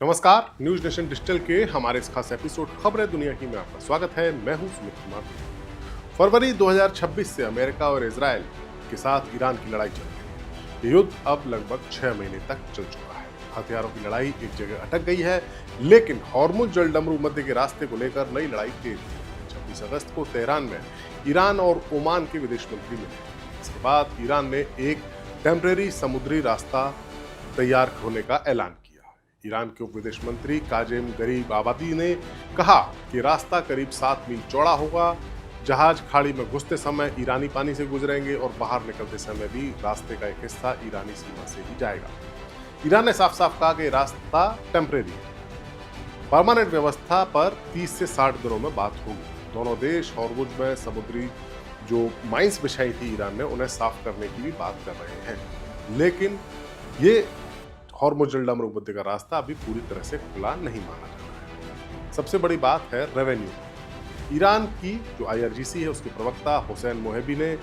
नमस्कार, news nation digital के हमारे इस खास एपिसोड खबरें दुनिया की में आपका स्वागत है। मैं हूं सुमित कुमार। फरवरी 2026 से अमेरिका और इजराइल के साथ ईरान की लड़ाई चल रही है। ये युद्ध अब लगभग 6 महीने तक चल चुका है। हथियारों की लड़ाई एक जगह अटक गई है, लेकिन हॉर्मुज जलडमरू मध्य के रास्ते को लेकर नई लड़ाई तेज है। 26 अगस्त को तेहरान में ईरान और ओमान के विदेश मंत्री मिले। इसके बाद ईरान ने एक टेम्परेरी समुद्री रास्ता तैयार होने का ऐलान किया। ईरान के उप विदेश मंत्री काजेम गरीब आबादी ने कहा कि रास्ता करीब 7 मील चौड़ा होगा। जहाज खाड़ी में घुसते समय ईरानी पानी से गुजरेंगे और बाहर निकलते समय भी रास्ते का एक हिस्सा ईरानी सीमा से ही जाएगा। ईरान ने साफ साफ कहा कि रास्ता टेम्परेरी है। परमानेंट व्यवस्था पर 30 से 60 दिनों में बात होगी। दोनों देश हॉर्मुज में समुद्री जो माइंस बिछाई थी ईरान ने, उन्हें साफ करने की भी बात कर रहे हैं, लेकिन ये हॉर्मुज जलडमरू मध्य का रास्ता अभी पूरी तरह से खुला नहीं माना जा रहा है। सबसे बड़ी बात है रेवेन्यू। ईरान की जो IRGC है, उसके प्रवक्ता हुसैन मोहेबी ने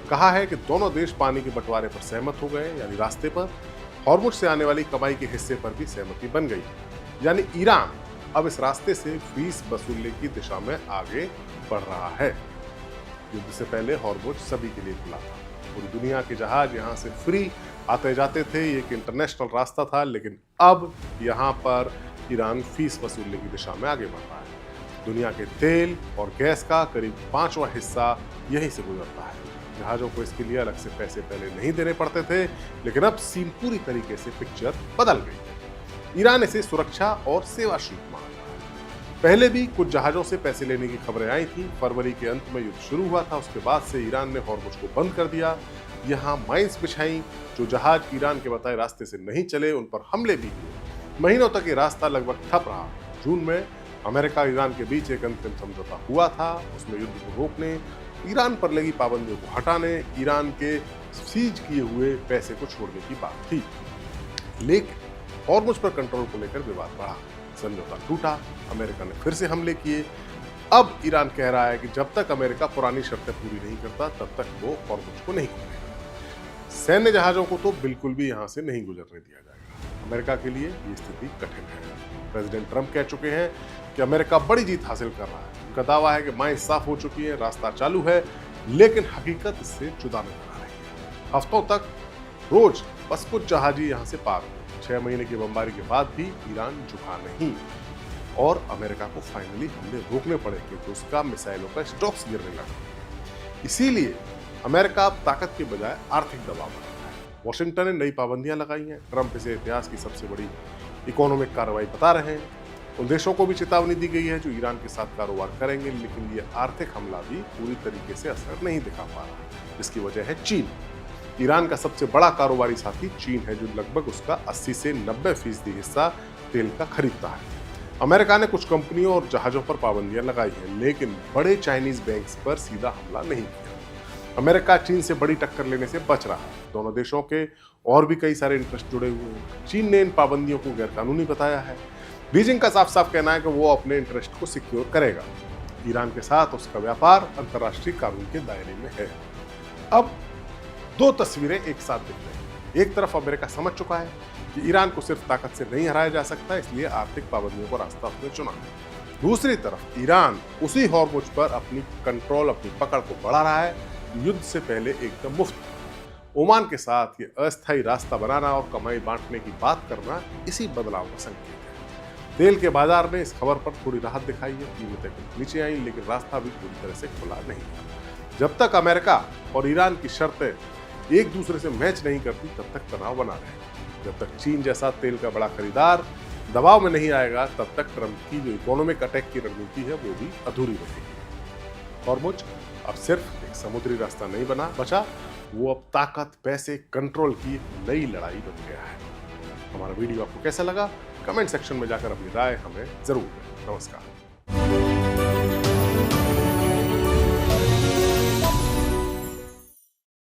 कहा है कि दोनों देश पानी के बंटवारे पर सहमत हो गए, यानी रास्ते पर। हॉर्मुज से आने वाली कमाई के हिस्से पर भी सहमति बन गई, यानी ईरान अब इस रास्ते से फीस वसूलने की दिशा में आगे बढ़ रहा है। युद्ध से पहले हॉर्मुज सभी के लिए खुला था। पूरी दुनिया के जहाज यहाँ से फ्री आते जाते थे। ये एक इंटरनेशनल रास्ता था, लेकिन अब यहाँ पर ईरान फीस वसूलने की दिशा में आगे बढ़ रहा है। दुनिया के तेल और गैस का करीब 5वां हिस्सा यहीं से गुजरता है। जहाजों को इसके लिए अलग से पैसे पहले नहीं देने पड़ते थे, लेकिन अब सीन पूरी तरीके से पिक्चर बदल गई है। ईरान इसे सुरक्षा और सेवा शुल्क मान रहा है। पहले भी कुछ जहाजों से पैसे लेने की खबरें आई थी। फरवरी के अंत में युद्ध शुरू हुआ था। उसके बाद से ईरान ने हॉर्मुज को बंद कर दिया। यहाँ माइंस बिछाई। जो जहाज ईरान के बताए रास्ते से नहीं चले, उन पर हमले भी हुए। महीनों तक ये रास्ता लगभग ठप रहा। जून में अमेरिका ईरान के बीच एक अंतरिम समझौता हुआ था। उसमें युद्ध को रोकने, ईरान पर लगी पाबंदियों को हटाने, ईरान के सीज किए हुए पैसे को छोड़ने की बात थी। लेकिन हॉर्मुज पर कंट्रोल को लेकर विवाद बढ़ा। समझौता टूटा। अमेरिका ने फिर से हमले किए। अब ईरान कह रहा है कि जब तक अमेरिका पुरानी शर्तें पूरी नहीं करता, तब तक वो हॉर्मुज को नहीं खोलेगा। सैन्य जहाजों को तो बिल्कुल भी यहां से नहीं गुजरने दिया जाएगा। अमेरिका के लिए ये स्थिति कठिन है। प्रेसिडेंट ट्रंप कह चुके हैं कि अमेरिका बड़ी जीत हासिल कर रहा है। उनका दावा है कि माइंस साफ हो चुकी है, रास्ता चालू है, लेकिन हकीकत इससे जुदा नजर आ रही है। हफ्तों तक रोज बस कुछ जहाज ही यहां से पार हुए। 6 महीने की बमबारी के बाद भी ईरान झुका नहीं और अमेरिका को फाइनली हमले रोकने पड़े, क्योंकि उसका मिसाइलों का स्टॉक्स गिरने लगा। इसीलिए अमेरिका अब ताकत के बजाय आर्थिक दबाव बनाता है। वॉशिंगटन ने नई पाबंदियां लगाई हैं। ट्रंप इसे इतिहास की सबसे बड़ी इकोनॉमिक कार्रवाई बता रहे हैं। उन देशों को भी चेतावनी दी गई है जो ईरान के साथ कारोबार करेंगे, लेकिन ये आर्थिक हमला भी पूरी तरीके से असर नहीं दिखा पा रहा। जिसकी वजह है चीन। ईरान का सबसे बड़ा कारोबारी साथी चीन है, जो लगभग उसका 80 से 90% हिस्सा तेल का खरीदता है। अमेरिका ने कुछ कंपनियों और जहाजों पर पाबंदियां लगाई हैं, लेकिन बड़े चाइनीज बैंक्स पर सीधा हमला नहीं किया। अमेरिका चीन से बड़ी टक्कर लेने से बच रहा है। दोनों देशों के और भी कई सारे इंटरेस्ट जुड़े हुए हैं। चीन ने इन पाबंदियों को गैरकानूनी बताया है। बीजिंग का साफ साफ कहना है कि वो अपने इंटरेस्ट को सिक्योर करेगा। ईरान के साथ उसका व्यापार अंतर्राष्ट्रीय कानून के दायरे में है। अब दो तस्वीरें एक साथ दिख रही हैं। एक तरफ अमेरिका समझ चुका है कि ईरान को सिर्फ ताकत से नहीं हराया जा सकता, इसलिए आर्थिक पाबंदियों का रास्ता उसने चुना। दूसरी तरफ ईरान उसी हॉर्मुज पर अपनी कंट्रोल, अपनी पकड़ को बढ़ा रहा है। युद्ध से पहले एकदम मुफ्त। ओमान के साथ ये अस्थायी रास्ता बनाना और कमाई बांटने की बात करना इसी बदलाव का संकेत है। तेल के बाजार ने इस खबर पर थोड़ी राहत दिखाई है। कीमतें नीचे आई, लेकिन रास्ता भी पूरी तरह से खुला नहीं है। जब तक अमेरिका और ईरान की शर्तें एक दूसरे से मैच नहीं करती, तब तक तनाव बना रहेगा। जब तक चीन जैसा तेल का बड़ा खरीदार दबाव में नहीं आएगा, तब तक ट्रंप की जो इकोनॉमिक अटैक की रणनीति है, वो भी अधूरी रहेगी। हॉर्मुज अब सिर्फ एक समुद्री रास्ता नहीं बचा, वो अब ताकत, पैसे, कंट्रोल की नई लड़ाई बन गया है। हमारा वीडियो आपको कैसा लगा? कमेंट सेक्शन में जाकर अपनी राय हमें जरूर दें। नमस्कार।